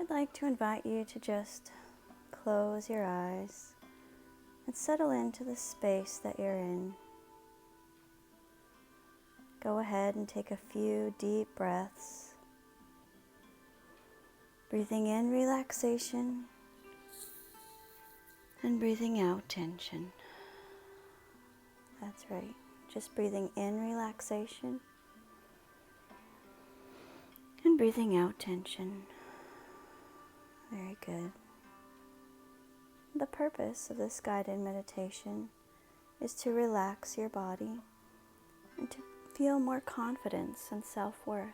I'd like to invite you to just close your eyes and settle into the space that you're in. Go ahead and take a few deep breaths, breathing in relaxation and breathing out tension. That's right. Just breathing in relaxation and breathing out tension. Very good. The purpose of this guided meditation is to relax your body and to feel more confidence and self-worth.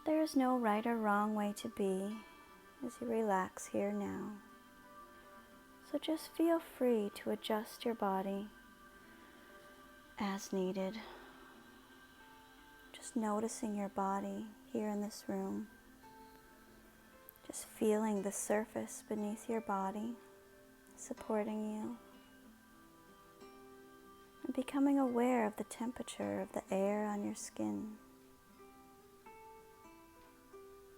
There is no right or wrong way to be as you relax here now. So just feel free to adjust your body as needed. Just noticing your body here in this room. Just feeling the surface beneath your body supporting you. And becoming aware of the temperature of the air on your skin.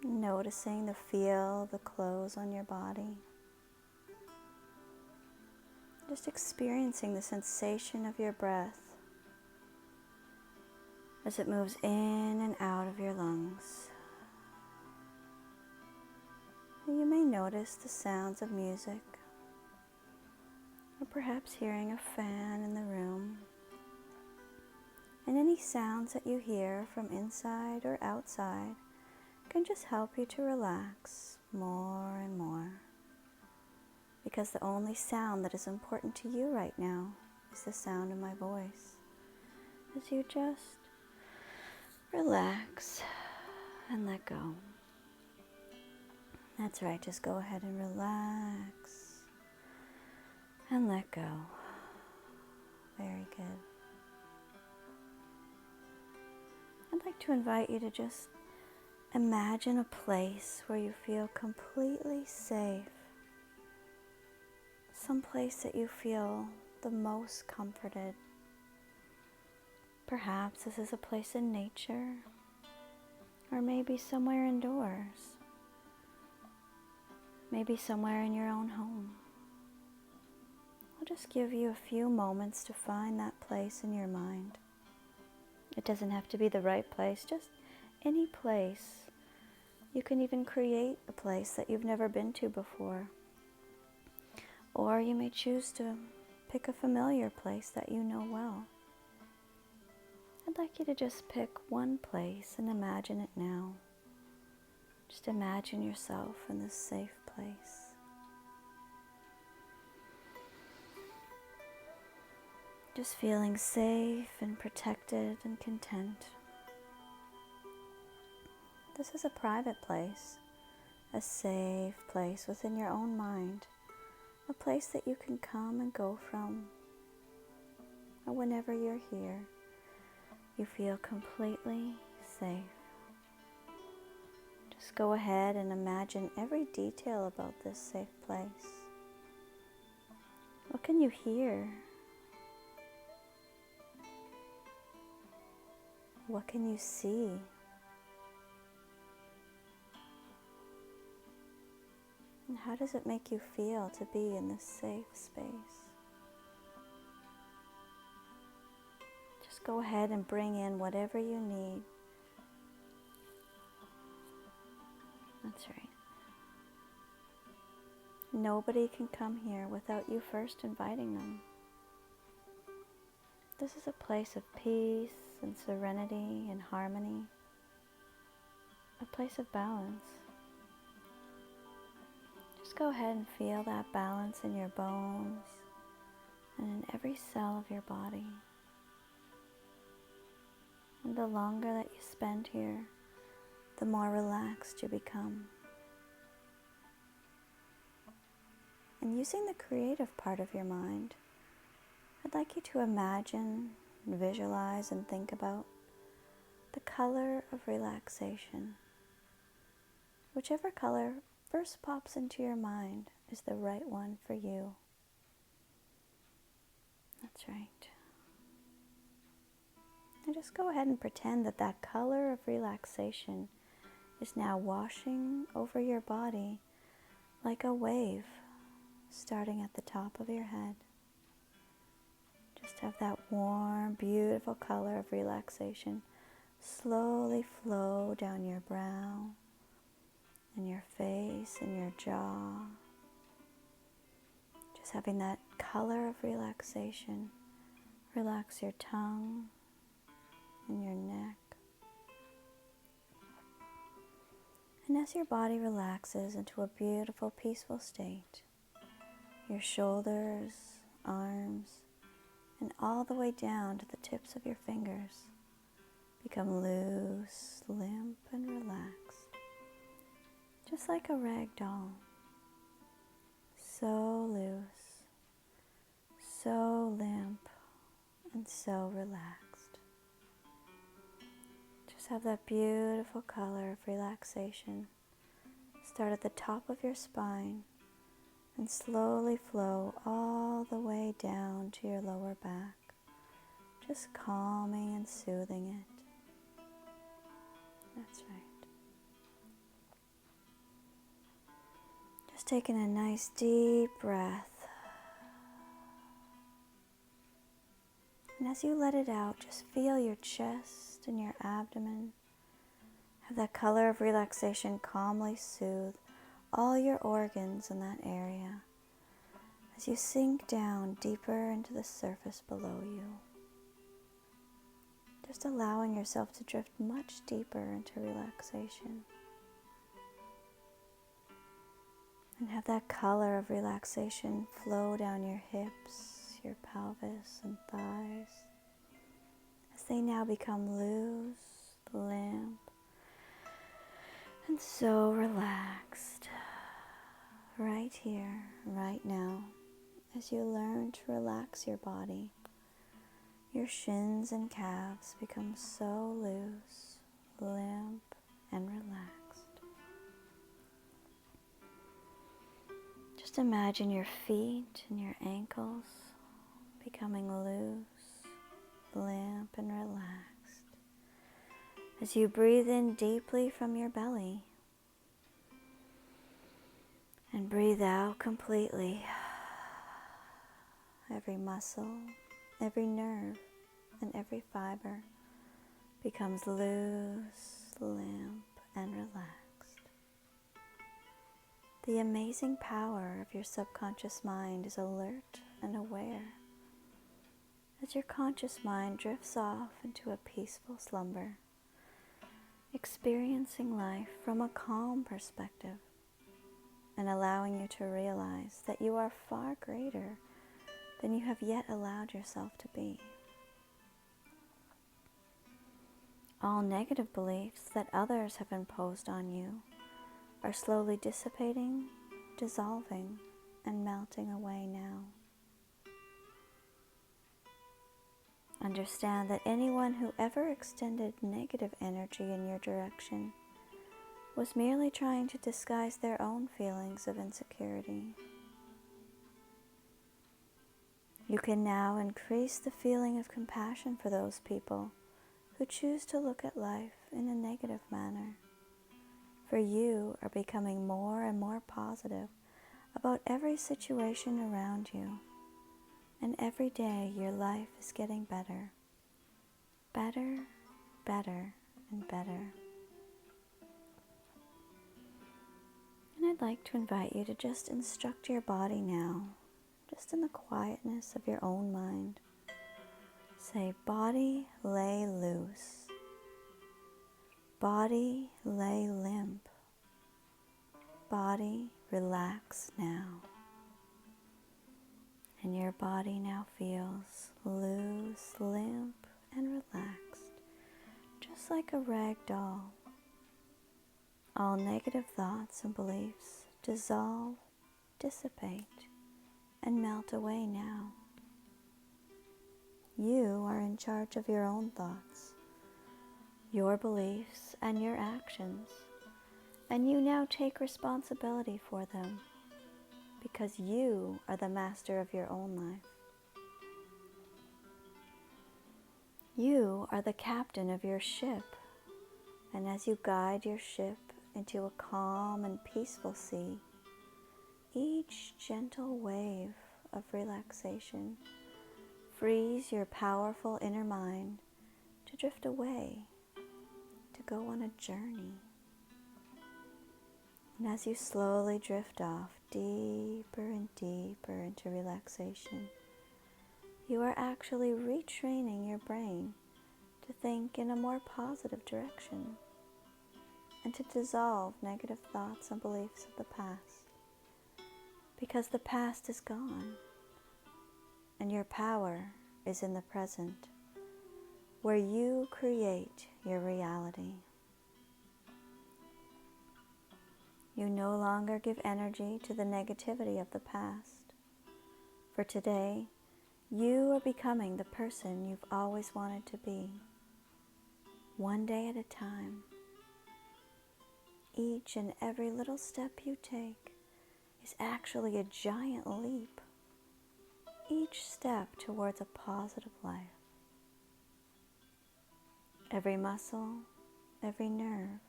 Noticing the feel of the clothes on your body. Just experiencing the sensation of your breath as it moves in and out of your lungs. You may notice the sounds of music, or perhaps hearing a fan in the room. And any sounds that you hear from inside or outside can just help you to relax more and more. Because the only sound that is important to you right now is the sound of my voice. As you just relax and let go. That's right, just go ahead and relax and let go. Very good. I'd like to invite you to just imagine a place where you feel completely safe. Some place that you feel the most comforted. Perhaps this is a place in nature, or maybe somewhere indoors. Maybe somewhere in your own home. I'll just give you a few moments to find that place in your mind. It doesn't have to be the right place, just any place. You can even create a place that you've never been to before. Or you may choose to pick a familiar place that you know well. I'd like you to just pick one place and imagine it now. Just imagine yourself in this safe place. Just feeling safe and protected and content. This is a private place, a safe place within your own mind, a place that you can come and go from. And whenever you're here, you feel completely safe. Just go ahead and imagine every detail about this safe place. What can you hear? What can you see? And how does it make you feel to be in this safe space? Just go ahead and bring in whatever you need. That's right. Nobody can come here without you first inviting them. This is a place of peace and serenity and harmony. A place of balance. Just go ahead and feel that balance in your bones and in every cell of your body. And the longer that you spend here, the more relaxed you become. And using the creative part of your mind, I'd like you to imagine, visualize, and think about the color of relaxation. Whichever color first pops into your mind is the right one for you. That's right. And just go ahead and pretend that that color of relaxation is now washing over your body like a wave, starting at the top of your head. Just have that warm, beautiful color of relaxation slowly flow down your brow and your face and your jaw. Just having that color of relaxation. Relax your tongue and your neck. And as your body relaxes into a beautiful, peaceful state, your shoulders, arms, and all the way down to the tips of your fingers become loose, limp, and relaxed. Just like a rag doll. So loose, so limp, and so relaxed. Just have that beautiful color of relaxation start at the top of your spine and slowly flow all the way down to your lower back, just calming and soothing it. That's right. Just taking a nice deep breath. And as you let it out, just feel your chest and your abdomen. Have that color of relaxation calmly soothe all your organs in that area as you sink down deeper into the surface below you. Just allowing yourself to drift much deeper into relaxation. And have that color of relaxation flow down your hips, your pelvis and thighs as they now become loose, limp, and so relaxed. Right here, right now, as you learn to relax your body, your shins and calves become so loose, limp, and relaxed. Just imagine your feet and your ankles becoming loose, limp, and relaxed. As you breathe in deeply from your belly and breathe out completely, every muscle, every nerve, and every fiber becomes loose, limp, and relaxed. The amazing power of your subconscious mind is alert and aware as your conscious mind drifts off into a peaceful slumber, experiencing life from a calm perspective and allowing you to realize that you are far greater than you have yet allowed yourself to be. All negative beliefs that others have imposed on you are slowly dissipating, dissolving, and melting away now. Understand that anyone who ever extended negative energy in your direction was merely trying to disguise their own feelings of insecurity. You can now increase the feeling of compassion for those people who choose to look at life in a negative manner. For you are becoming more and more positive about every situation around you. And every day your life is getting better. Better, better, and better. And I'd like to invite you to just instruct your body now, just in the quietness of your own mind. Say, body, lay loose. Body, lay limp. Body, relax now. And your body now feels loose, limp, and relaxed, just like a rag doll. All negative thoughts and beliefs dissolve, dissipate, and melt away now. You are in charge of your own thoughts, your beliefs, and your actions, and you now take responsibility for them because you are the master of your own life. You are the captain of your ship, And as you guide your ship into a calm and peaceful sea, each gentle wave of relaxation frees your powerful inner mind to drift away, to go on a journey. And as you slowly drift off deeper and deeper into relaxation, you are actually retraining your brain to think in a more positive direction and to dissolve negative thoughts and beliefs of the past. Because the past is gone and your power is in the present, where you create your reality. You no longer give energy to the negativity of the past. For today, you are becoming the person you've always wanted to be, one day at a time. Each and every little step you take is actually a giant leap, each step towards a positive life. Every muscle, every nerve,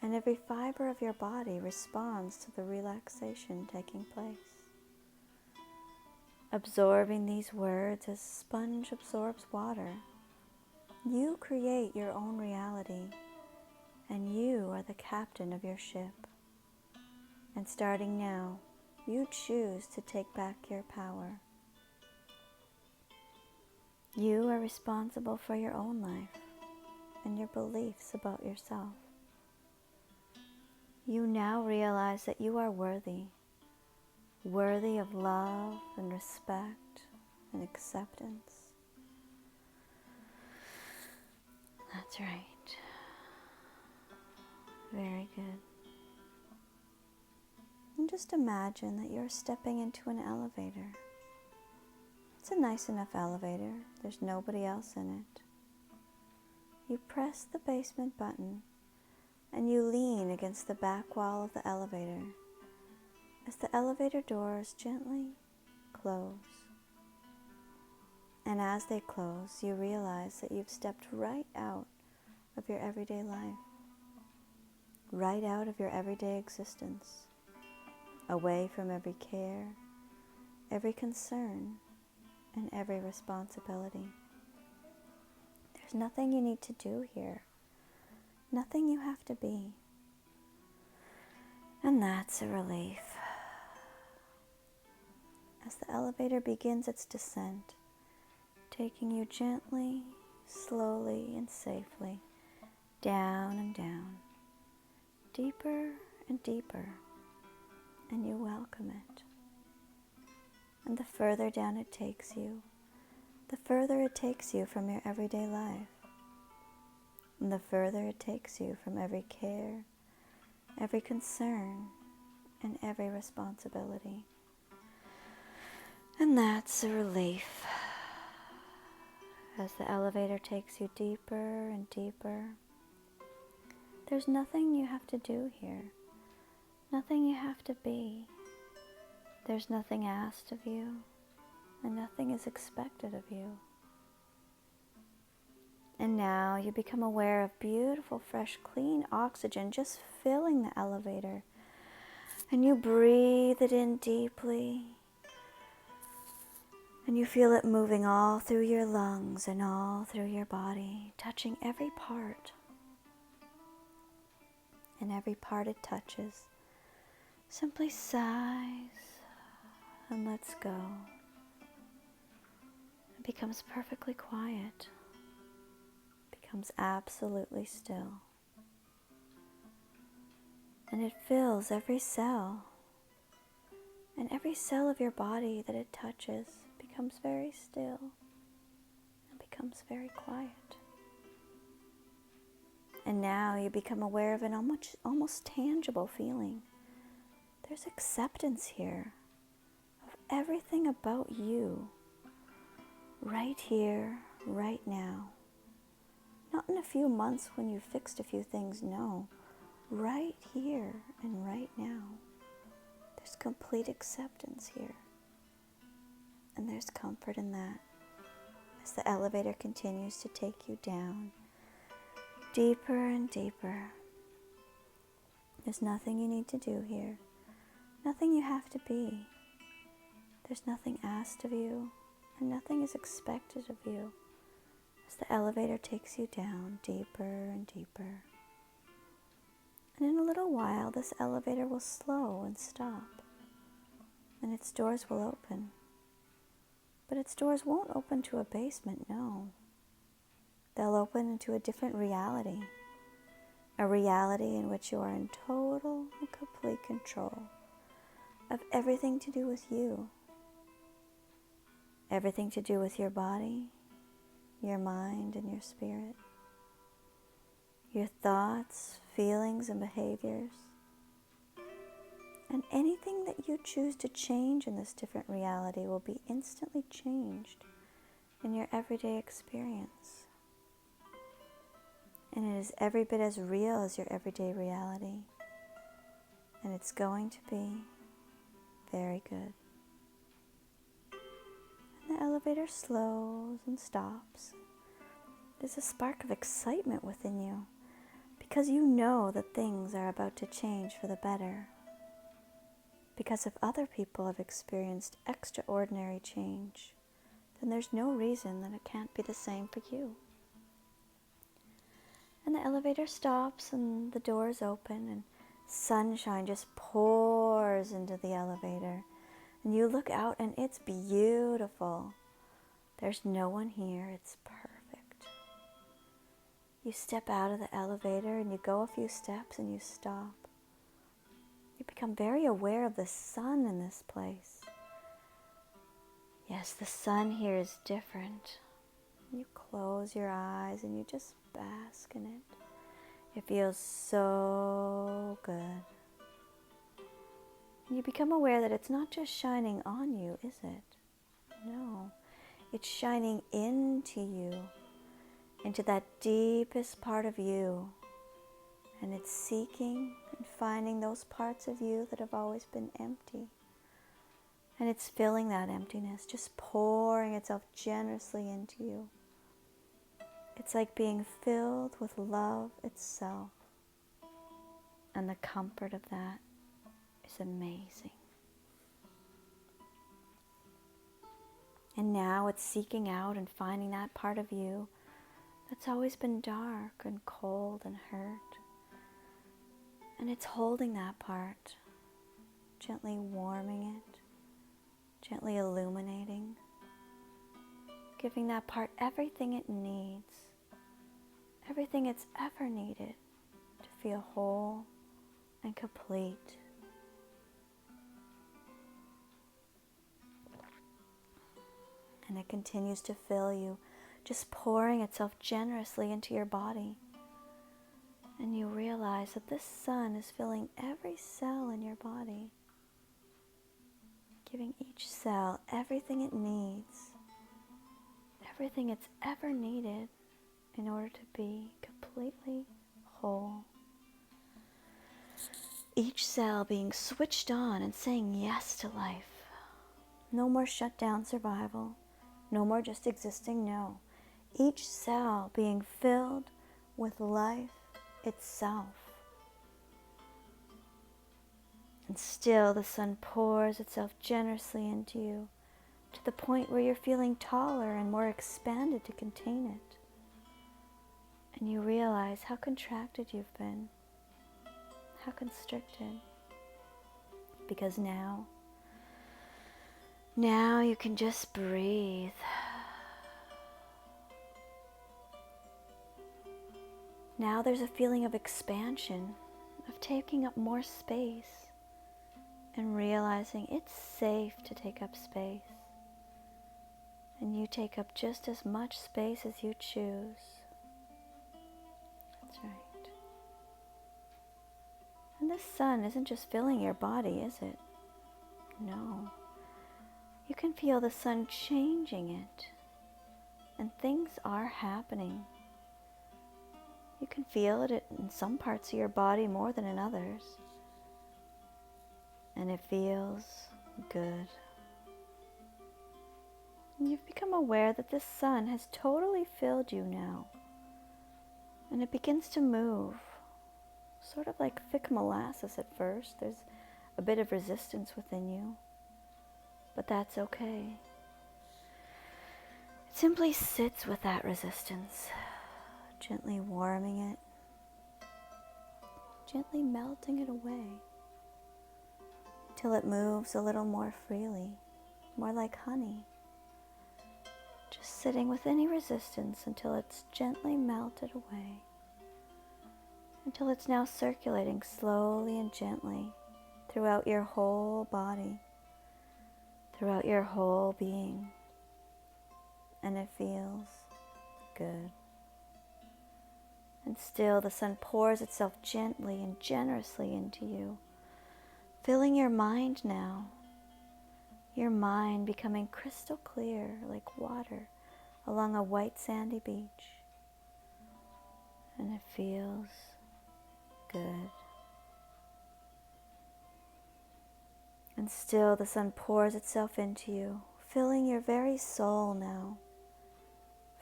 and every fiber of your body responds to the relaxation taking place. Absorbing these words as a sponge absorbs water, you create your own reality, and you are the captain of your ship. And starting now, you choose to take back your power. You are responsible for your own life and your beliefs about yourself. You now realize that you are worthy of love and respect and acceptance. That's right. Very good. And just imagine that you're stepping into an elevator. It's a nice enough elevator. There's nobody else in it. You press the basement button and you lean against the back wall of the elevator as the elevator doors gently close. And as they close, you realize that you've stepped right out of your everyday life, right out of your everyday existence, away from every care, every concern, and every responsibility. There's nothing you need to do here, nothing you have to be. And that's a relief. As the elevator begins its descent, taking you gently, slowly, and safely down and down, deeper and deeper, and you welcome it. And the further down it takes you, the further it takes you from your everyday life, and the further it takes you from every care, every concern, and every responsibility. And that's a relief. As the elevator takes you deeper and deeper, there's nothing you have to do here, nothing you have to be. There's nothing asked of you, and nothing is expected of you. And now you become aware of beautiful, fresh, clean oxygen just filling the elevator. And you breathe it in deeply. And you feel it moving all through your lungs and all through your body, touching every part. And every part it touches simply sighs and lets go. It becomes perfectly quiet. It becomes absolutely still. And it fills every cell. And every cell of your body that it touches becomes very still and becomes very quiet. And now you become aware of an almost tangible feeling. There's acceptance here of everything about you, right here, right now. Not in a few months when you've fixed a few things, no. Right here and right now. There's complete acceptance here. And there's comfort in that as the elevator continues to take you down, deeper and deeper. There's nothing you need to do here. Nothing you have to be. There's nothing asked of you, and nothing is expected of you as the elevator takes you down deeper and deeper. And in a little while, this elevator will slow and stop, and its doors will open. But its doors won't open to a basement, no. They'll open into a different reality, a reality in which you are in total and complete control of everything to do with you, everything to do with your body, your mind, and your spirit, your thoughts, feelings, and behaviors. And anything that you choose to change in this different reality will be instantly changed in your everyday experience. And it is every bit as real as your everyday reality. And it's going to be very good. And the elevator slows and stops. There's a spark of excitement within you because you know that things are about to change for the better. Because if other people have experienced extraordinary change, then there's no reason that it can't be the same for you. And the elevator stops and the doors open and sunshine just pours into the elevator. And you look out and it's beautiful. There's no one here. It's perfect. You step out of the elevator and you go a few steps and you stop. You become very aware of the sun in this place. Yes, the sun here is different. You close your eyes and you just bask in it. It feels so good. And you become aware that it's not just shining on you, is it? No, it's shining into you, into that deepest part of you. And it's seeking and finding those parts of you that have always been empty. And it's filling that emptiness, just pouring itself generously into you. It's like being filled with love itself. And the comfort of that is amazing. And now it's seeking out and finding that part of you that's always been dark and cold and hurt. And it's holding that part, gently warming it, gently illuminating, giving that part everything it needs, everything it's ever needed to feel whole and complete. And it continues to fill you, just pouring itself generously into your body. And you realize that this sun is filling every cell in your body, giving each cell everything it needs, everything it's ever needed in order to be completely whole. Each cell being switched on and saying yes to life. No more shut down survival, no more just existing, no. Each cell being filled with life itself. And still the sun pours itself generously into you to the point where you're feeling taller and more expanded to contain it. And you realize how contracted you've been, how constricted. Because now you can just breathe. Now there's a feeling of expansion, of taking up more space and realizing it's safe to take up space. And you take up just as much space as you choose. That's right. And this sun isn't just filling your body, is it? No. You can feel the sun changing it. And things are happening. You can feel it in some parts of your body more than in others. And it feels good. And you've become aware that this sun has totally filled you now. And it begins to move, sort of like thick molasses at first. There's a bit of resistance within you, but that's okay. It simply sits with that resistance, gently warming it, gently melting it away, till it moves a little more freely, more like honey. Just sitting with any resistance until it's gently melted away, until it's now circulating slowly and gently throughout your whole body, throughout your whole being, and it feels good. And still the sun pours itself gently and generously into you, filling your mind now, your mind becoming crystal clear like water along a white sandy beach. And it feels good. And still the sun pours itself into you, filling your very soul now,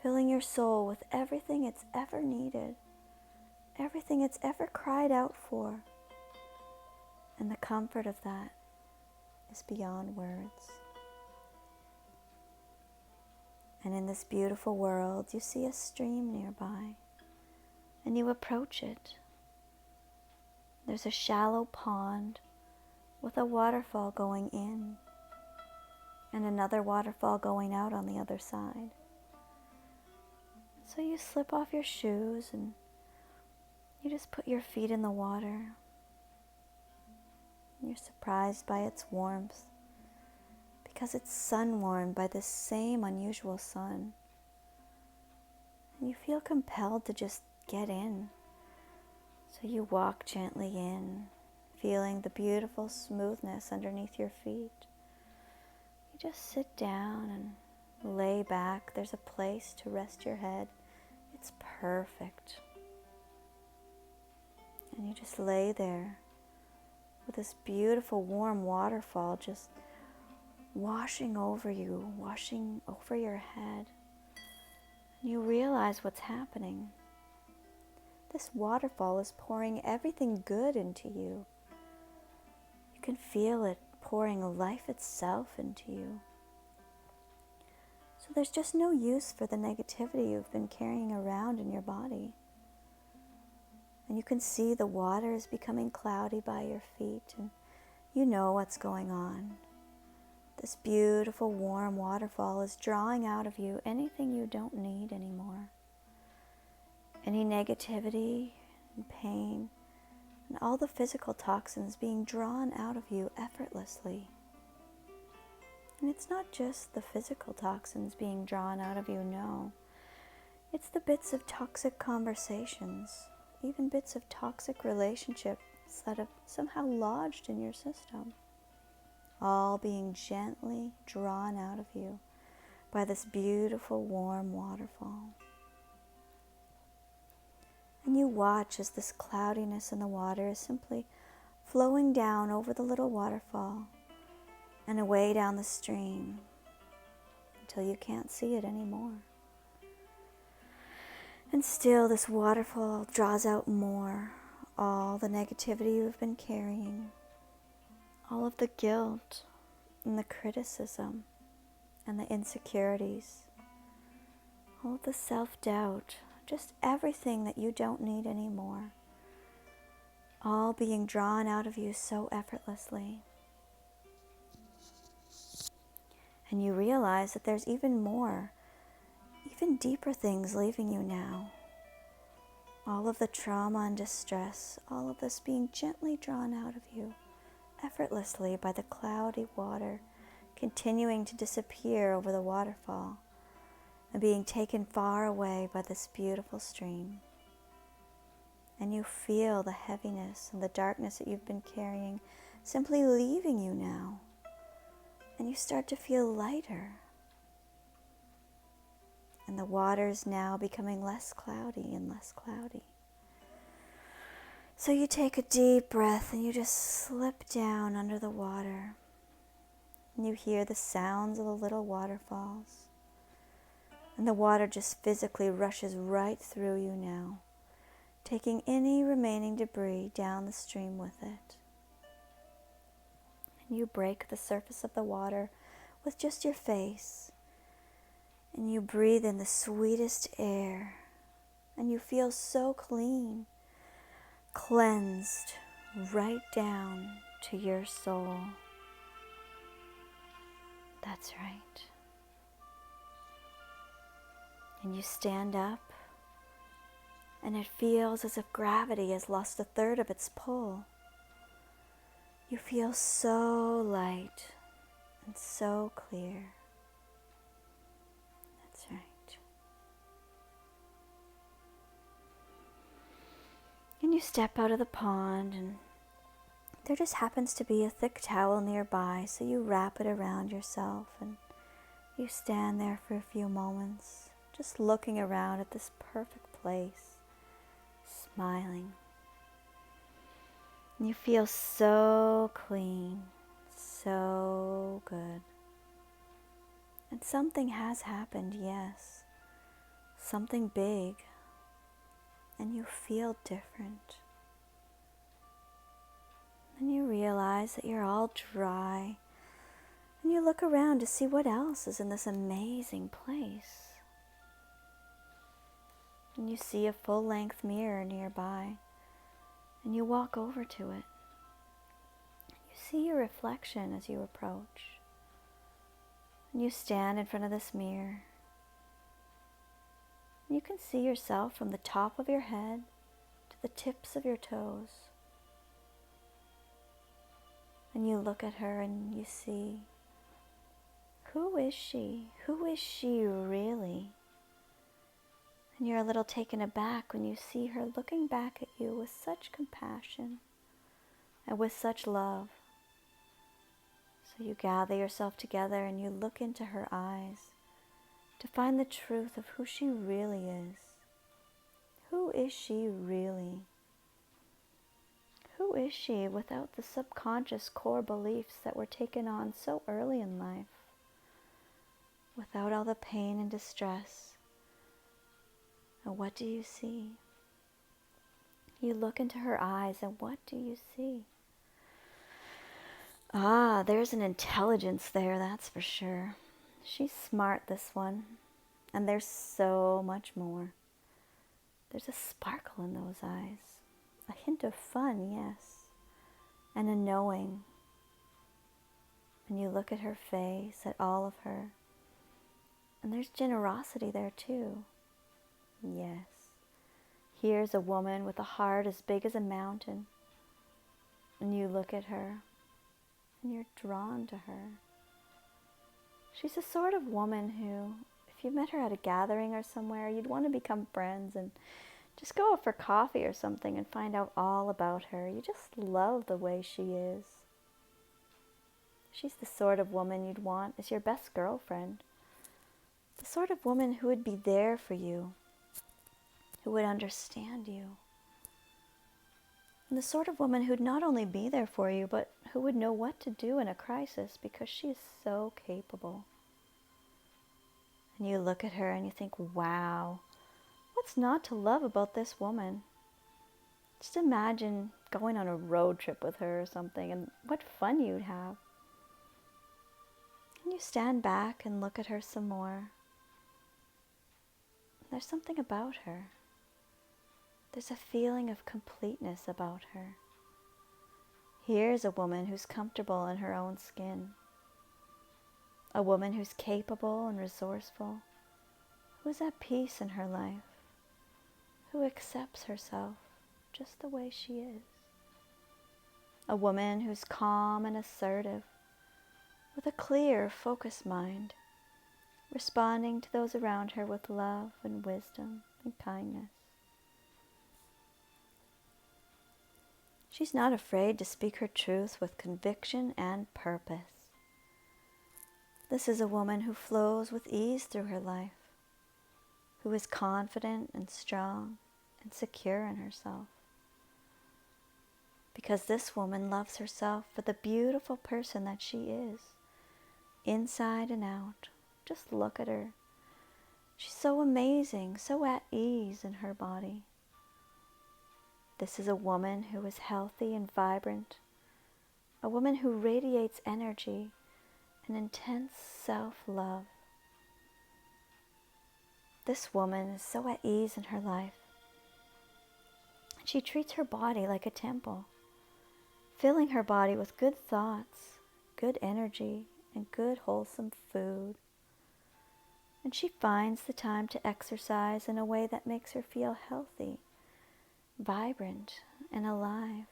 filling your soul with everything it's ever needed, everything it's ever cried out for. And the comfort of that is beyond words. And in this beautiful world, you see a stream nearby, and you approach it. There's a shallow pond with a waterfall going in, and another waterfall going out on the other side. So you slip off your shoes, and you just put your feet in the water. You're surprised by its warmth, because it's sun-warmed by this same unusual sun. And you feel compelled to just get in. So you walk gently in, feeling the beautiful smoothness underneath your feet. You just sit down and lay back. There's a place to rest your head. It's perfect. And you just lay there with this beautiful warm waterfall just washing over you, washing over your head. And you realize what's happening. This waterfall is pouring everything good into you. You can feel it pouring life itself into you. So there's just no use for the negativity you've been carrying around in your body. And you can see the water is becoming cloudy by your feet, and you know what's going on. This beautiful warm waterfall is drawing out of you anything you don't need anymore. Any negativity and pain and all the physical toxins being drawn out of you effortlessly. And it's not just the physical toxins being drawn out of you, no. It's the bits of toxic conversations, even bits of toxic relationships that have somehow lodged in your system, all being gently drawn out of you by this beautiful warm waterfall. And you watch as this cloudiness in the water is simply flowing down over the little waterfall and away down the stream until you can't see it anymore. And still this waterfall draws out more, all the negativity you've been carrying, all of the guilt and the criticism and the insecurities, all of the self-doubt, just everything that you don't need anymore, all being drawn out of you so effortlessly. And you realize that there's even more, even deeper things leaving you now. All of the trauma and distress, all of this being gently drawn out of you effortlessly by the cloudy water, continuing to disappear over the waterfall and being taken far away by this beautiful stream. And you feel the heaviness and the darkness that you've been carrying simply leaving you now. And you start to feel lighter. And the water is now becoming less cloudy and less cloudy. So you take a deep breath and you just slip down under the water. And you hear the sounds of the little waterfalls. And the water just physically rushes right through you now, taking any remaining debris down the stream with it. And you break the surface of the water with just your face, and you breathe in the sweetest air, and you feel so clean, cleansed right down to your soul. That's right. And you stand up, and it feels as if gravity has lost a third of its pull. You feel so light and so clear. That's right. And you step out of the pond, and there just happens to be a thick towel nearby, so you wrap it around yourself, and you stand there for a few moments, just looking around at this perfect place, smiling. And you feel so clean, so good. And something has happened, yes. Something big. And you feel different. And you realize that you're all dry. And you look around to see what else is in this amazing place. And you see a full-length mirror nearby. And you walk over to it. You see your reflection as you approach. And you stand in front of this mirror. And you can see yourself from the top of your head to the tips of your toes. And you look at her and you see, who is she? Who is she really? And you're a little taken aback when you see her looking back at you with such compassion and with such love. So you gather yourself together and you look into her eyes to find the truth of who she really is. Who is she really? Who is she without the subconscious core beliefs that were taken on so early in life? Without all the pain and distress? And what do you see? You look into her eyes and what do you see? Ah, there's an intelligence there, that's for sure. She's smart, this one. And there's so much more. There's a sparkle in those eyes. A hint of fun, yes. And a knowing. And you look at her face, at all of her. And there's generosity there too. Yes. Here's a woman with a heart as big as a mountain. And you look at her. And you're drawn to her. She's the sort of woman who, if you met her at a gathering or somewhere, you'd want to become friends and just go out for coffee or something and find out all about her. You just love the way she is. She's the sort of woman you'd want as your best girlfriend. The sort of woman who would be there for you, who would understand you. And the sort of woman who'd not only be there for you, but who would know what to do in a crisis because she is so capable. And you look at her and you think, wow, what's not to love about this woman? Just imagine going on a road trip with her or something and what fun you'd have. And you stand back and look at her some more. There's something about her. There's a feeling of completeness about her. Here's a woman who's comfortable in her own skin. A woman who's capable and resourceful, who's at peace in her life, who accepts herself just the way she is. A woman who's calm and assertive, with a clear, focused mind, responding to those around her with love and wisdom and kindness. She's not afraid to speak her truth with conviction and purpose. This is a woman who flows with ease through her life, who is confident and strong and secure in herself. Because this woman loves herself for the beautiful person that she is, inside and out. Just look at her. She's so amazing, so at ease in her body. This is a woman who is healthy and vibrant, a woman who radiates energy and intense self-love. This woman is so at ease in her life. She treats her body like a temple, filling her body with good thoughts, good energy, and good wholesome food. And she finds the time to exercise in a way that makes her feel healthy, vibrant, and alive.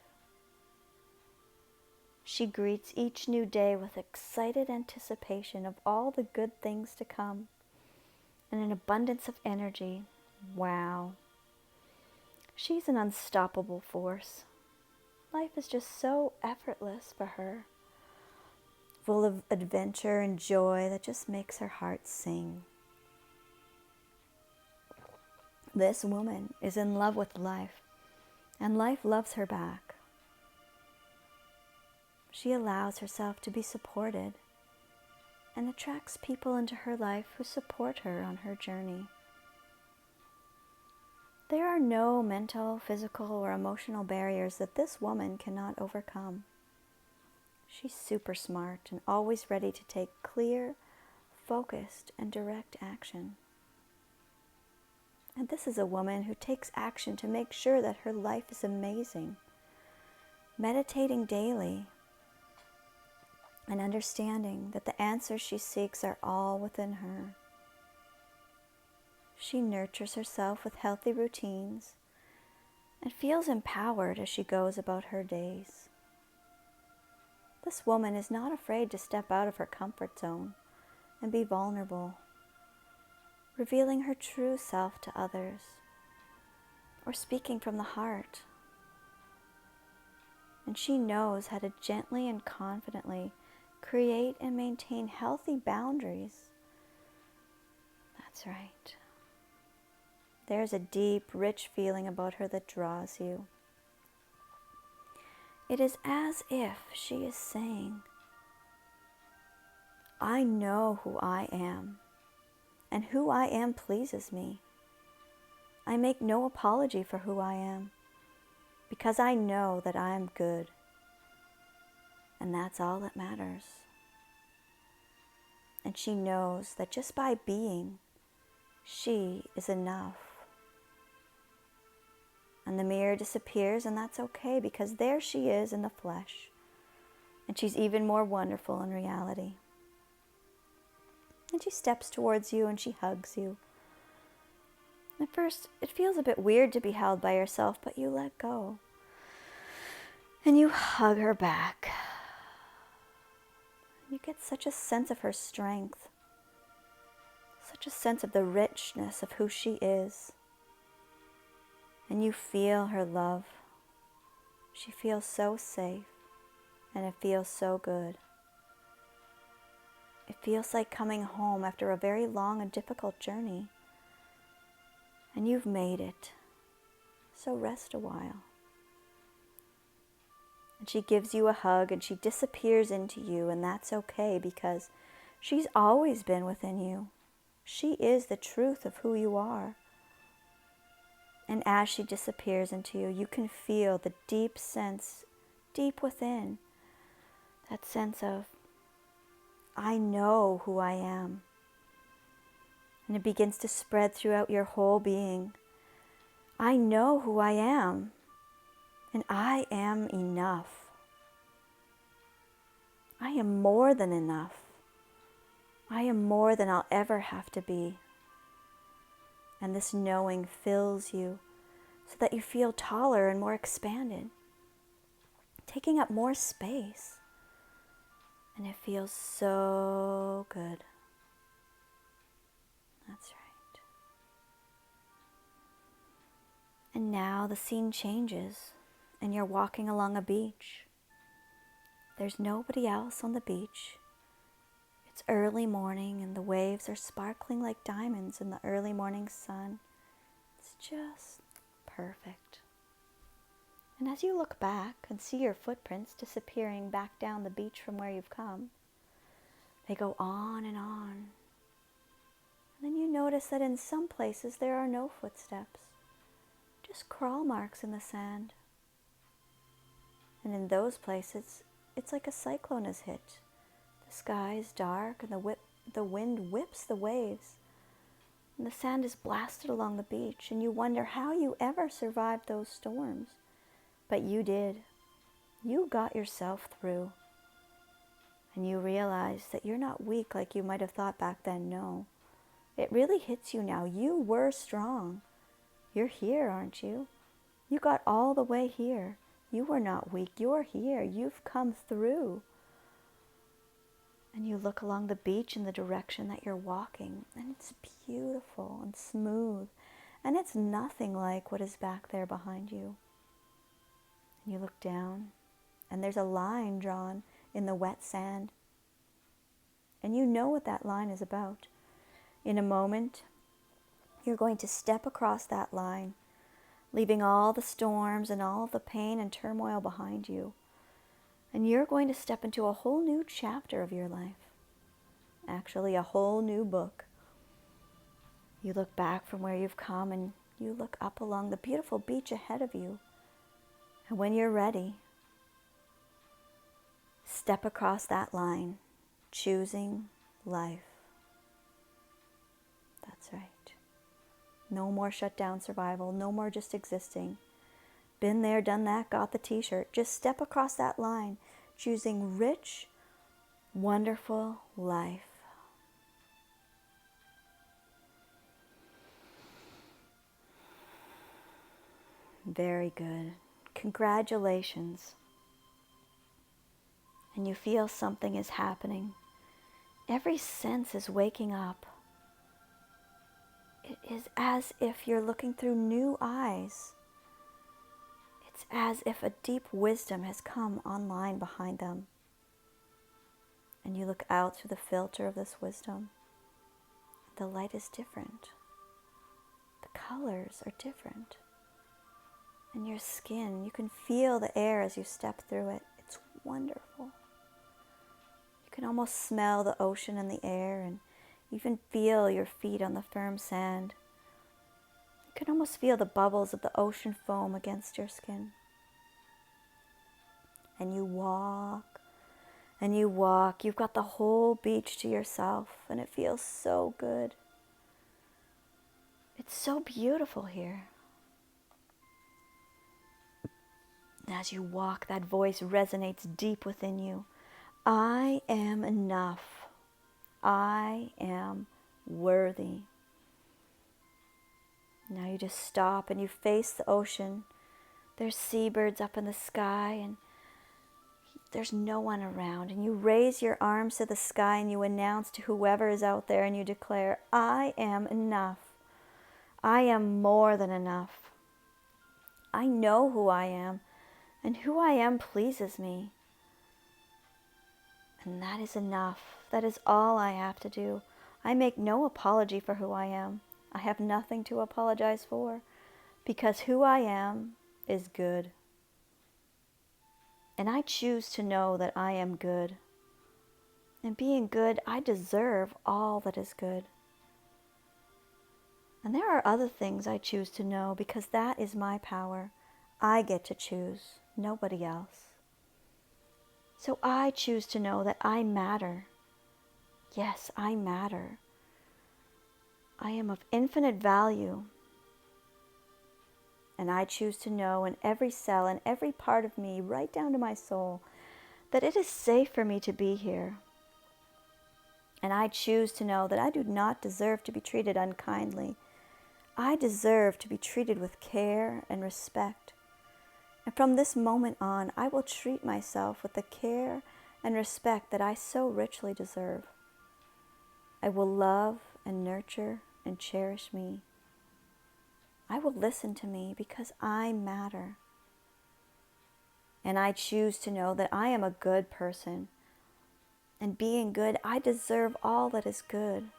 She greets each new day with excited anticipation of all the good things to come and an abundance of energy. Wow. She's an unstoppable force. Life is just so effortless for her, full of adventure and joy that just makes her heart sing. This woman is in love with life, and life loves her back. She allows herself to be supported and attracts people into her life who support her on her journey. There are no mental, physical, or emotional barriers that this woman cannot overcome. She's super smart and always ready to take clear, focused, and direct action. And this is a woman who takes action to make sure that her life is amazing, meditating daily, and understanding that the answers she seeks are all within her. She nurtures herself with healthy routines and feels empowered as she goes about her days. This woman is not afraid to step out of her comfort zone and be vulnerable, revealing her true self to others, or speaking from the heart. And she knows how to gently and confidently create and maintain healthy boundaries. That's right. There's a deep, rich feeling about her that draws you. It is as if she is saying, I know who I am, and who I am pleases me. I make no apology for who I am, because I know that I am good, and that's all that matters. And she knows that just by being, she is enough. And the mirror disappears, and that's okay, because there she is in the flesh, and she's even more wonderful in reality. And she steps towards you and she hugs you. At first, it feels a bit weird to be held by yourself, but you let go. And you hug her back. You get such a sense of her strength, such a sense of the richness of who she is. And you feel her love. She feels so safe, and it feels so good. It feels like coming home after a very long and difficult journey. And you've made it. So rest a while. And she gives you a hug and she disappears into you, and that's okay, because she's always been within you. She is the truth of who you are. And as she disappears into you, you can feel the deep sense, deep within, that sense of, I know who I am. And it begins to spread throughout your whole being. I know who I am, and I am enough. I am more than enough. I am more than I'll ever have to be. And this knowing fills you so that you feel taller and more expanded, taking up more space. And it feels so good. That's right. And now the scene changes, and you're walking along a beach. There's nobody else on the beach. It's early morning, and the waves are sparkling like diamonds in the early morning sun. It's just perfect. And as you look back and see your footprints disappearing back down the beach from where you've come, they go on and on. And then you notice that in some places there are no footsteps, just crawl marks in the sand. And in those places, it's like a cyclone has hit. The sky is dark and the wind whips the waves. And the sand is blasted along the beach, and you wonder how you ever survived those storms. But you did. You got yourself through. And you realize that you're not weak like you might have thought back then. No. It really hits you now. You were strong. You're here, aren't you? You got all the way here. You were not weak. You're here. You've come through. And you look along the beach in the direction that you're walking, and it's beautiful and smooth, and it's nothing like what is back there behind you. And you look down, and there's a line drawn in the wet sand, and you know what that line is about. In a moment, you're going to step across that line, leaving all the storms and all of the pain and turmoil behind you. And you're going to step into a whole new chapter of your life. Actually, a whole new book. You look back from where you've come and you look up along the beautiful beach ahead of you. And when you're ready, step across that line, choosing life. That's right. No more shut down survival. No more just existing. Been there, done that, got the t-shirt. Just step across that line, choosing rich, wonderful life. Very good. Congratulations. And you feel something is happening. Every sense is waking up. It is as if you're looking through new eyes. It's as if a deep wisdom has come online behind them. And you look out through the filter of this wisdom. The light is different. The colors are different. And your skin, you can feel the air as you step through it. It's wonderful. You can almost smell the ocean in the air and even feel your feet on the firm sand. You can almost feel the bubbles of the ocean foam against your skin. And you walk, and you walk. You've got the whole beach to yourself, and it feels so good. It's so beautiful here. And as you walk, that voice resonates deep within you. I am enough. I am worthy. Now you just stop and you face the ocean. There's seabirds up in the sky and there's no one around. And you raise your arms to the sky and you announce to whoever is out there and you declare, I am enough. I am more than enough. I know who I am, and who I am pleases me. And that is enough. That is all I have to do. I make no apology for who I am. I have nothing to apologize for, because who I am is good. And I choose to know that I am good. And being good, I deserve all that is good. And there are other things I choose to know, because that is my power. I get to choose, nobody else. So I choose to know that I matter. Yes, I matter. I am of infinite value. And I choose to know in every cell and every part of me, right down to my soul, that it is safe for me to be here. And I choose to know that I do not deserve to be treated unkindly. I deserve to be treated with care and respect. And from this moment on, I will treat myself with the care and respect that I so richly deserve. I will love and nurture and cherish me. I will listen to me because I matter. And I choose to know that I am a good person. And being good, I deserve all that is good.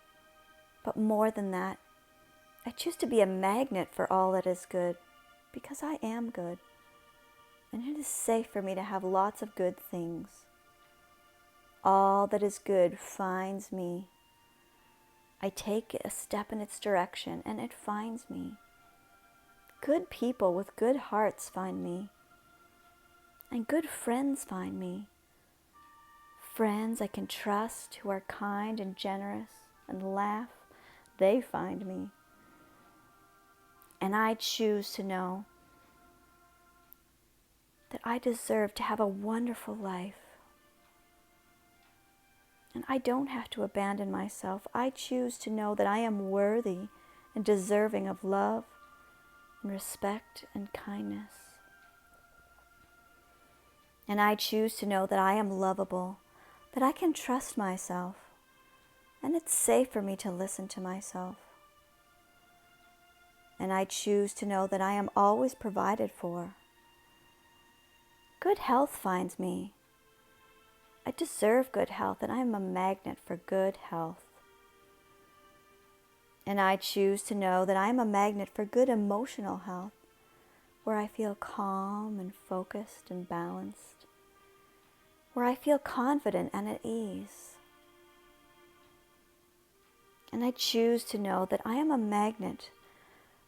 But more than that, I choose to be a magnet for all that is good, because I am good. And it is safe for me to have lots of good things. All that is good finds me. I take a step in its direction and it finds me. Good people with good hearts find me. And good friends find me. Friends I can trust who are kind and generous and laugh, they find me. And I choose to know that I deserve to have a wonderful life. And I don't have to abandon myself. I choose to know that I am worthy and deserving of love and respect and kindness. And I choose to know that I am lovable, that I can trust myself, and it's safe for me to listen to myself. And I choose to know that I am always provided for. Good health finds me. I deserve good health, and I am a magnet for good health. And I choose to know that I am a magnet for good emotional health, where I feel calm and focused and balanced, where I feel confident and at ease. And I choose to know that I am a magnet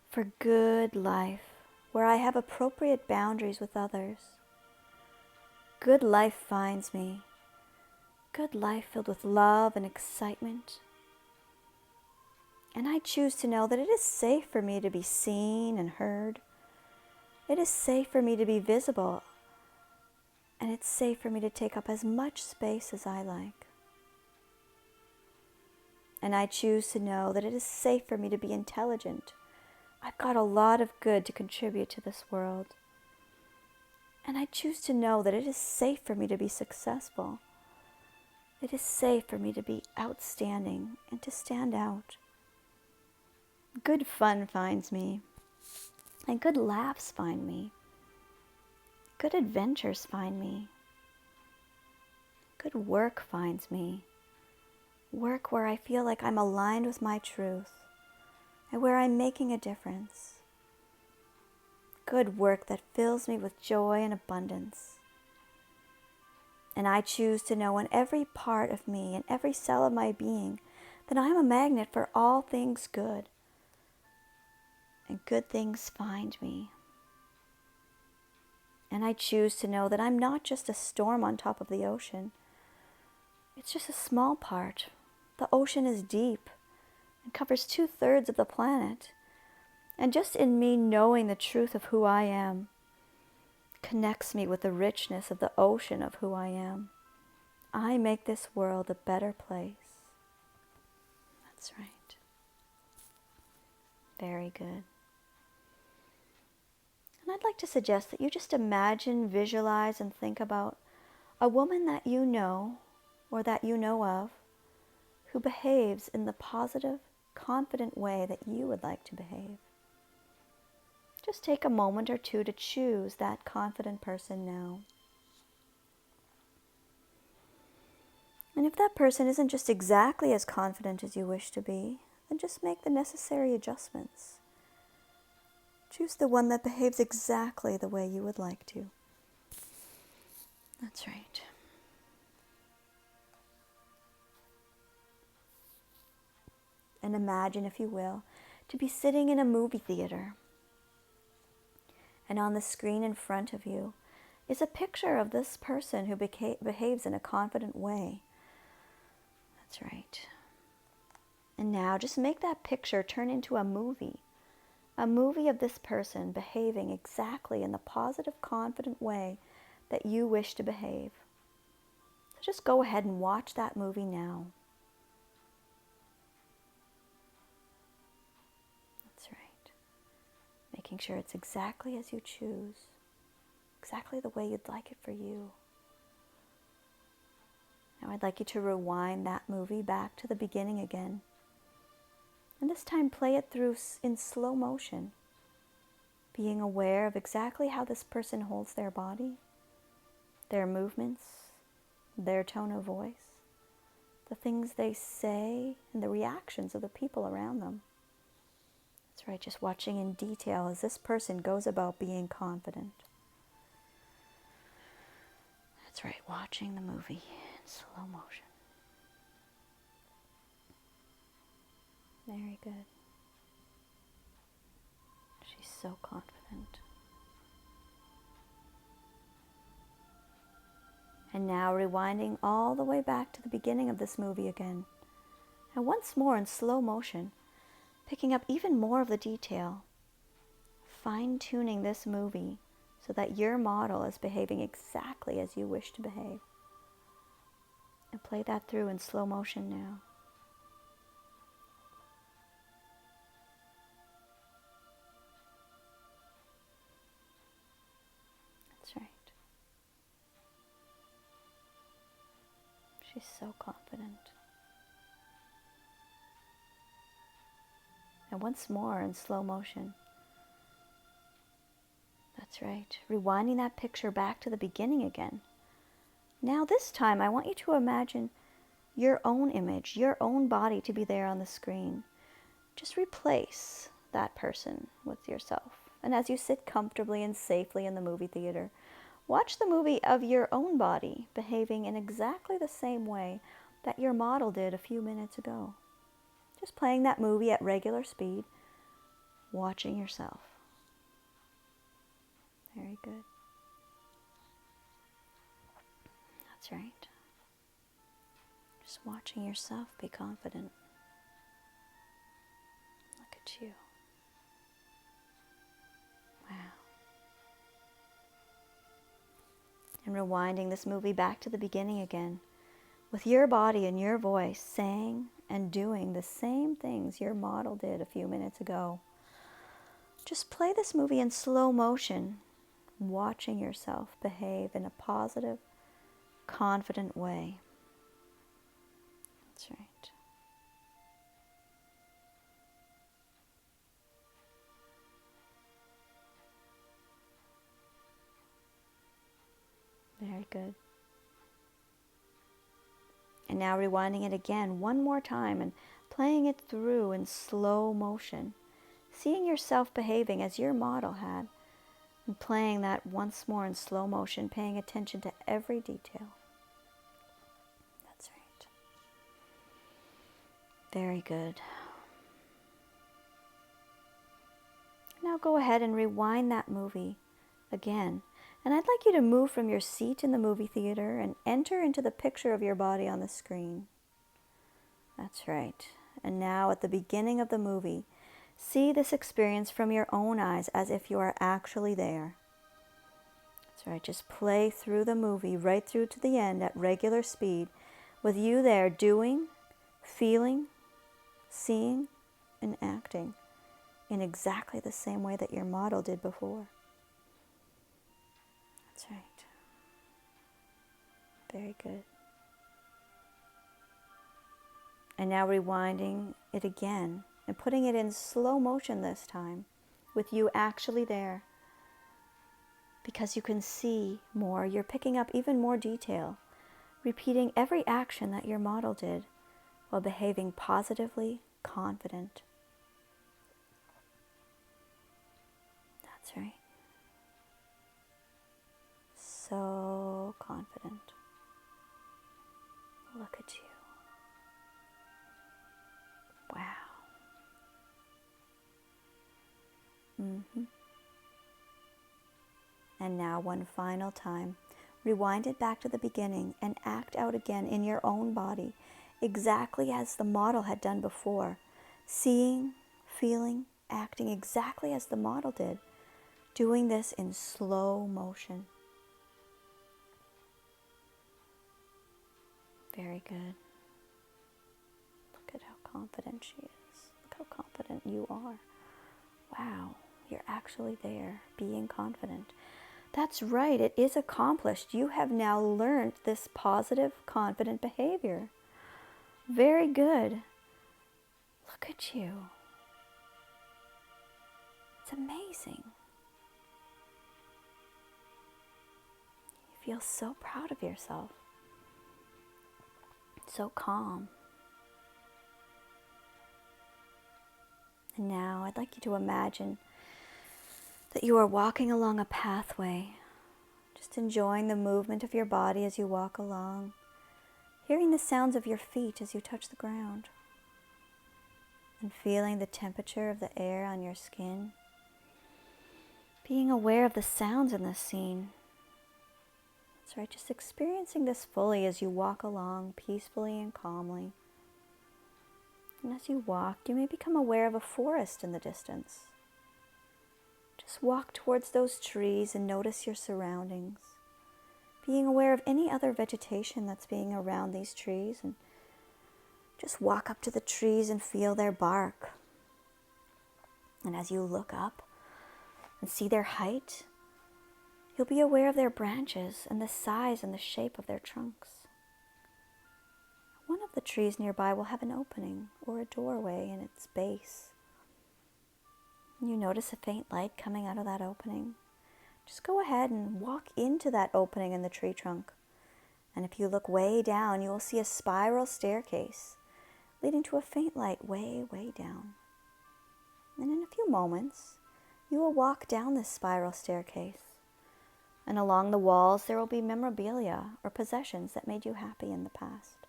for good life, where I have appropriate boundaries with others. Good life finds me. Good life filled with love and excitement. And I choose to know that it is safe for me to be seen and heard. It is safe for me to be visible. And it's safe for me to take up as much space as I like. And I choose to know that it is safe for me to be intelligent. I've got a lot of good to contribute to this world. And I choose to know that it is safe for me to be successful. It is safe for me to be outstanding and to stand out. Good fun finds me, and good laughs find me. Good adventures find me. Good work finds me. Work where I feel like I'm aligned with my truth and where I'm making a difference. Good work that fills me with joy and abundance. And I choose to know in every part of me, in every cell of my being, that I am a magnet for all things good. And good things find me. And I choose to know that I'm not just a storm on top of the ocean. It's just a small part. The ocean is deep and covers 2/3 of the planet. And just in me knowing the truth of who I am connects me with the richness of the ocean of who I am. I make this world a better place. That's right. Very good. And I'd like to suggest that you just imagine, visualize, and think about a woman that you know or that you know of who behaves in the positive, confident way that you would like to behave. Just take a moment or two to choose that confident person now. And if that person isn't just exactly as confident as you wish to be, then just make the necessary adjustments. Choose the one that behaves exactly the way you would like to. That's right. And imagine, if you will, to be sitting in a movie theater. And on the screen in front of you is a picture of this person who behaves in a confident way. That's right. And now just make that picture turn into a movie of this person behaving exactly in the positive, confident way that you wish to behave. So just go ahead and watch that movie now. That's right. Making sure it's exactly as you choose, exactly the way you'd like it for you. Now I'd like you to rewind that movie back to the beginning again. And this time play it through in slow motion, being aware of exactly how this person holds their body, their movements, their tone of voice, the things they say, and the reactions of the people around them. That's right, just watching in detail as this person goes about being confident. That's right, watching the movie in slow motion. Very good. She's so confident. And now rewinding all the way back to the beginning of this movie again. And once more in slow motion, picking up even more of the detail, fine-tuning this movie so that your model is behaving exactly as you wish to behave. And play that through in slow motion now. That's right. She's so confident. And once more in slow motion. That's right. Rewinding that picture back to the beginning again. Now this time I want you to imagine your own image, your own body to be there on the screen. Just replace that person with yourself. And as you sit comfortably and safely in the movie theater, watch the movie of your own body behaving in exactly the same way that your model did a few minutes ago. Just playing that movie at regular speed, watching yourself. Very good. That's right. Just watching yourself be confident. Look at you. Wow. And rewinding this movie back to the beginning again, with your body and your voice saying and doing the same things your model did a few minutes ago. Just play this movie in slow motion, watching yourself behave in a positive, confident way. That's right. Very good. And now rewinding it again one more time and playing it through in slow motion. Seeing yourself behaving as your model had. And playing that once more in slow motion, paying attention to every detail. That's right. Very good. Now go ahead and rewind that movie again. And I'd like you to move from your seat in the movie theater and enter into the picture of your body on the screen. That's right. And now at the beginning of the movie, see this experience from your own eyes as if you are actually there. That's right. Just play through the movie right through to the end at regular speed with you there doing, feeling, seeing, and acting in exactly the same way that your model did before. That's right. Very good. And now rewinding it again and putting it in slow motion this time with you actually there. Because you can see more, you're picking up even more detail, repeating every action that your model did while behaving positively, confident. That's right. So confident. Look at you. Wow. And now one final time, rewind it back to the beginning and act out again in your own body, exactly as the model had done before, seeing, feeling, acting exactly as the model did, doing this in slow motion. Very good. Look at how confident she is. Look how confident you are. Wow, you're actually there, being confident. That's right, it is accomplished. You have now learned this positive, confident behavior. Very good. Look at you. It's amazing. You feel so proud of yourself. So calm. And now I'd like you to imagine that you are walking along a pathway, just enjoying the movement of your body as you walk along, hearing the sounds of your feet as you touch the ground, and feeling the temperature of the air on your skin. Being aware of the sounds in this scene. That's right, just experiencing this fully as you walk along peacefully and calmly. And as you walk, you may become aware of a forest in the distance. Just walk towards those trees and notice your surroundings. Being aware of any other vegetation that's being around these trees, and just walk up to the trees and feel their bark. And as you look up and see their height, you'll be aware of their branches and the size and the shape of their trunks. One of the trees nearby will have an opening or a doorway in its base. You notice a faint light coming out of that opening. Just go ahead and walk into that opening in the tree trunk. And if you look way down, you will see a spiral staircase leading to a faint light way, way down. And in a few moments, you will walk down this spiral staircase. And along the walls, there will be memorabilia or possessions that made you happy in the past.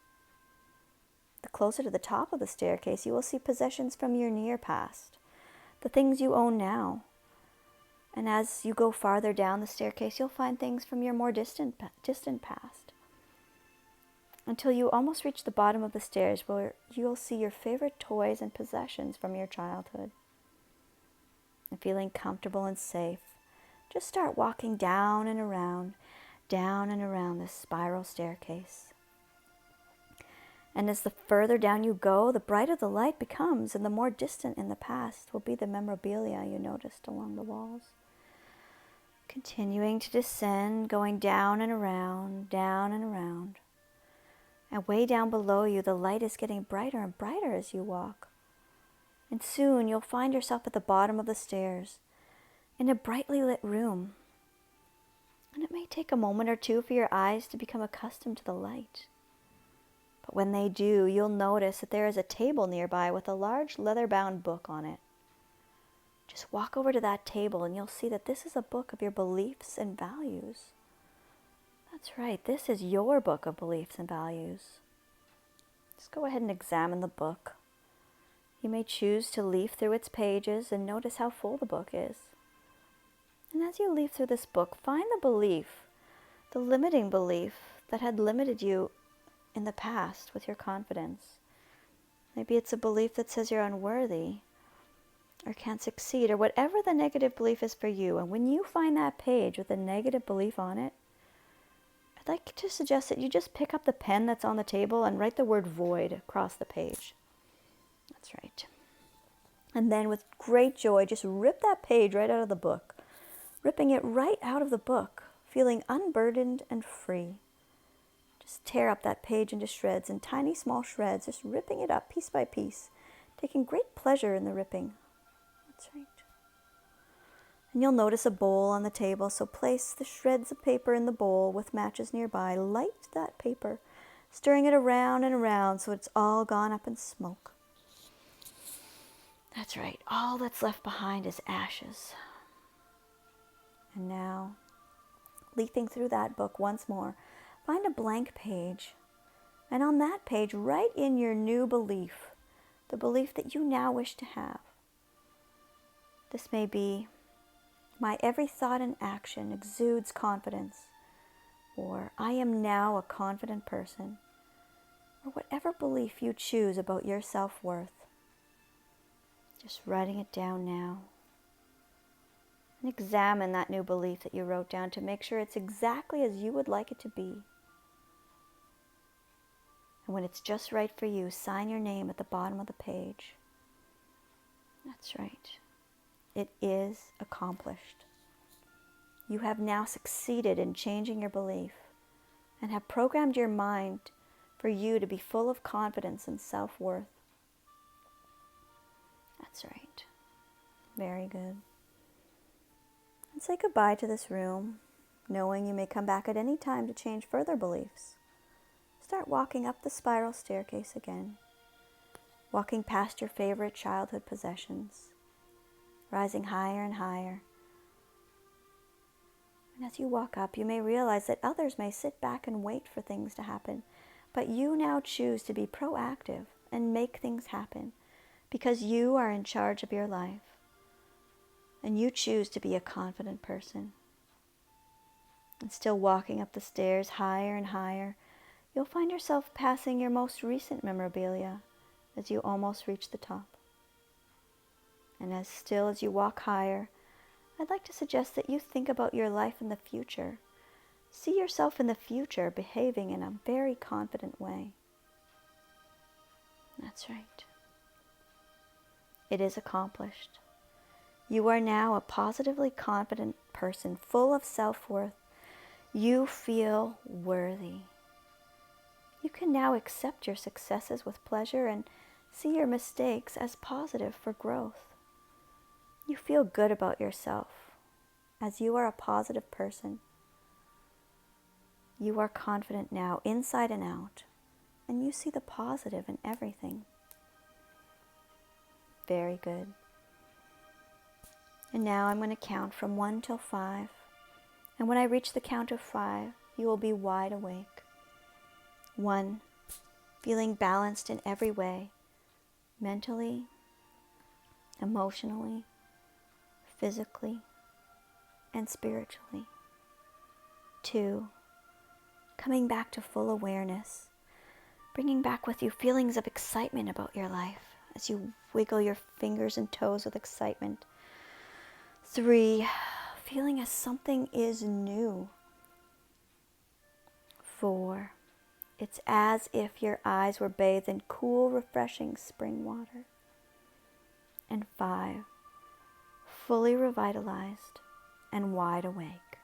The closer to the top of the staircase, you will see possessions from your near past, the things you own now. And as you go farther down the staircase, you'll find things from your more distant past, until you almost reach the bottom of the stairs, where you'll see your favorite toys and possessions from your childhood. And feeling comfortable and safe, just start walking down and around this spiral staircase. And as the further down you go, the brighter the light becomes, and the more distant in the past will be the memorabilia you noticed along the walls. Continuing to descend, going down and around, down and around. And way down below you, the light is getting brighter and brighter as you walk. And soon you'll find yourself at the bottom of the stairs, in a brightly lit room. And it may take a moment or two for your eyes to become accustomed to the light. But when they do, you'll notice that there is a table nearby with a large leather-bound book on it. Just walk over to that table and you'll see that this is a book of your beliefs and values. That's right, this is your book of beliefs and values. Just go ahead and examine the book. You may choose to leaf through its pages and notice how full the book is. And as you leaf through this book, find the belief, the limiting belief that had limited you in the past with your confidence. Maybe it's a belief that says you're unworthy or can't succeed, or whatever the negative belief is for you. And when you find that page with a negative belief on it, I'd like to suggest that you just pick up the pen that's on the table and write the word void across the page. That's right. And then with great joy, just rip that page right out of the book, ripping it right out of the book, feeling unburdened and free. Just tear up that page into shreds, in tiny small shreds, just ripping it up piece by piece, taking great pleasure in the ripping. That's right. And you'll notice a bowl on the table, so place the shreds of paper in the bowl with matches nearby. Light that paper, stirring it around and around so it's all gone up in smoke. That's right, all that's left behind is ashes. And now, leafing through that book once more, find a blank page, and on that page, write in your new belief, the belief that you now wish to have. This may be, my every thought and action exudes confidence, or I am now a confident person, or whatever belief you choose about your self-worth. Just writing it down now. And examine that new belief that you wrote down to make sure it's exactly as you would like it to be. And when it's just right for you, sign your name at the bottom of the page. That's right. It is accomplished. You have now succeeded in changing your belief and have programmed your mind for you to be full of confidence and self-worth. That's right. Very good. And say goodbye to this room, knowing you may come back at any time to change further beliefs. Start walking up the spiral staircase again, walking past your favorite childhood possessions, rising higher and higher. And as you walk up, you may realize that others may sit back and wait for things to happen, but you now choose to be proactive and make things happen because you are in charge of your life. and you choose to be a confident person. And still walking up the stairs higher and higher, you'll find yourself passing your most recent memorabilia as you almost reach the top. And as still as you walk higher, I'd like to suggest that you think about your life in the future. See yourself in the future behaving in a very confident way. That's right. It is accomplished. You are now a positively confident person, full of self-worth. You feel worthy. You can now accept your successes with pleasure and see your mistakes as positive for growth. You feel good about yourself as you are a positive person. You are confident now, inside and out, and you see the positive in everything. Very good. And now I'm going to count from 1 till 5. And when I reach the count of 5, you will be wide awake. 1, feeling balanced in every way, mentally, emotionally, physically, and spiritually. 2, coming back to full awareness, bringing back with you feelings of excitement about your life as you wiggle your fingers and toes with excitement. 3, feeling as something is new. 4, it's as if your eyes were bathed in cool, refreshing spring water. And 5, fully revitalized and wide awake.